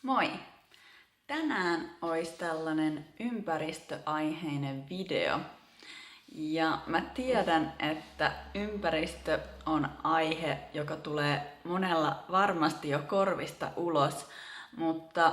Moi! Tänään olisi tällainen ympäristöaiheinen video. Ja mä tiedän, että ympäristö on aihe, joka tulee monella varmasti jo korvista ulos, mutta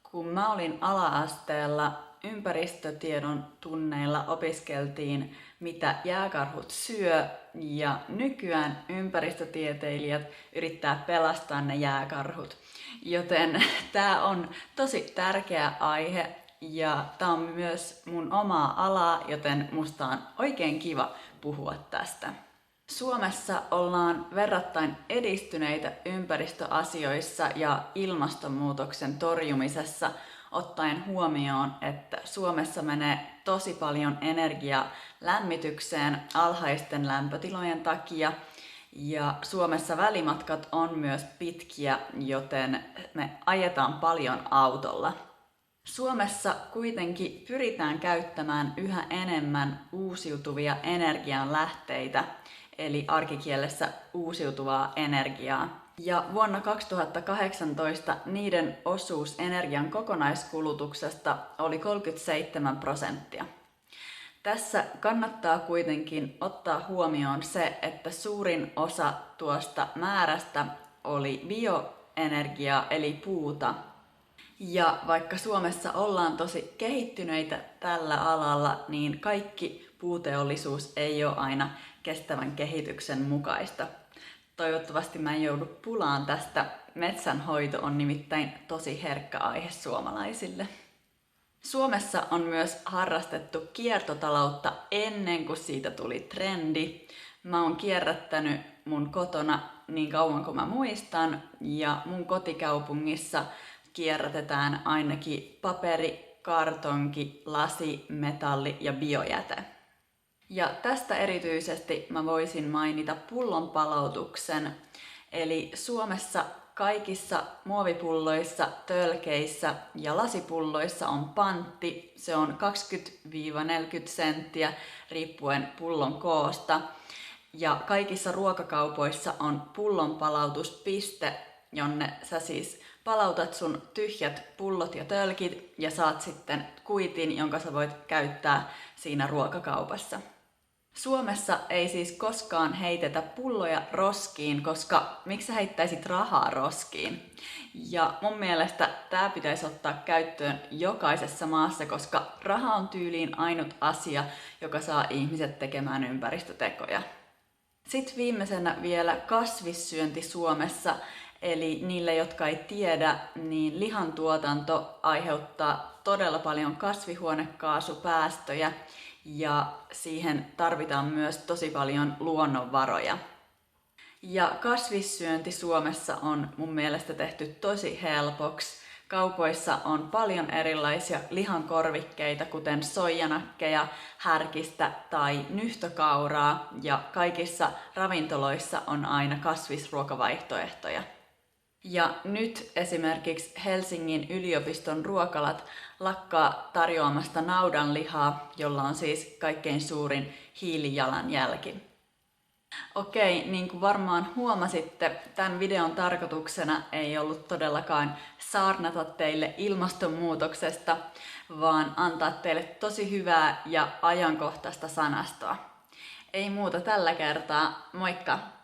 kun mä olin ala-asteella, ympäristötiedon tunneilla opiskeltiin, mitä jääkarhut syö, ja nykyään ympäristötieteilijät yrittää pelastaa ne jääkarhut. Joten tää on tosi tärkeä aihe ja tää on myös mun omaa alaa, joten musta on oikein kiva puhua tästä. Suomessa ollaan verrattain edistyneitä ympäristöasioissa ja ilmastonmuutoksen torjumisessa, ottaen huomioon, että Suomessa menee tosi paljon energiaa lämmitykseen alhaisten lämpötilojen takia. Ja Suomessa välimatkat on myös pitkiä, joten me ajetaan paljon autolla. Suomessa kuitenkin pyritään käyttämään yhä enemmän uusiutuvia energianlähteitä, eli arkikielessä uusiutuvaa energiaa. Ja vuonna 2018 niiden osuus energian kokonaiskulutuksesta oli 37%. Tässä kannattaa kuitenkin ottaa huomioon se, että suurin osa tuosta määrästä oli bioenergiaa eli puuta. Ja vaikka Suomessa ollaan tosi kehittyneitä tällä alalla, niin kaikki puuteollisuus ei ole aina kestävän kehityksen mukaista. Toivottavasti mä en joudu pulaan tästä. Metsänhoito on nimittäin tosi herkkä aihe suomalaisille. Suomessa on myös harrastettu kiertotaloutta ennen kuin siitä tuli trendi. Mä oon kierrättänyt mun kotona niin kauan kuin mä muistan, ja mun kotikaupungissa kierrätetään ainakin paperi, kartonki, lasi, metalli ja biojäte. Ja tästä erityisesti mä voisin mainita pullon palautuksen, eli Suomessa kaikissa muovipulloissa, tölkeissä ja lasipulloissa on pantti. Se on 20–40 senttiä riippuen pullon koosta. Ja kaikissa ruokakaupoissa on pullonpalautuspiste, jonne sä siis palautat sun tyhjät pullot ja tölkit ja saat sitten kuitin, jonka sä voit käyttää siinä ruokakaupassa. Suomessa ei siis koskaan heitetä pulloja roskiin, koska miksi sä heittäisit rahaa roskiin? Ja mun mielestä tää pitäisi ottaa käyttöön jokaisessa maassa, koska raha on tyyliin ainut asia, joka saa ihmiset tekemään ympäristötekoja. Sitten viimeisenä vielä kasvissyönti Suomessa. Eli niille, jotka ei tiedä, niin lihantuotanto aiheuttaa todella paljon kasvihuonekaasupäästöjä ja siihen tarvitaan myös tosi paljon luonnonvaroja. Ja kasvissyönti Suomessa on mun mielestä tehty tosi helpoksi. Kaupoissa on paljon erilaisia lihankorvikkeita, kuten soijanakkeja, härkistä tai nyhtökauraa, ja kaikissa ravintoloissa on aina kasvisruokavaihtoehtoja. Ja nyt esimerkiksi Helsingin yliopiston ruokalat lakkaa tarjoamasta naudanlihaa, jolla on siis kaikkein suurin hiilijalanjälki. Okei, niin kuin varmaan huomasitte, tämän videon tarkoituksena ei ollut todellakaan saarnata teille ilmastonmuutoksesta, vaan antaa teille tosi hyvää ja ajankohtaista sanastoa. Ei muuta tällä kertaa, moikka!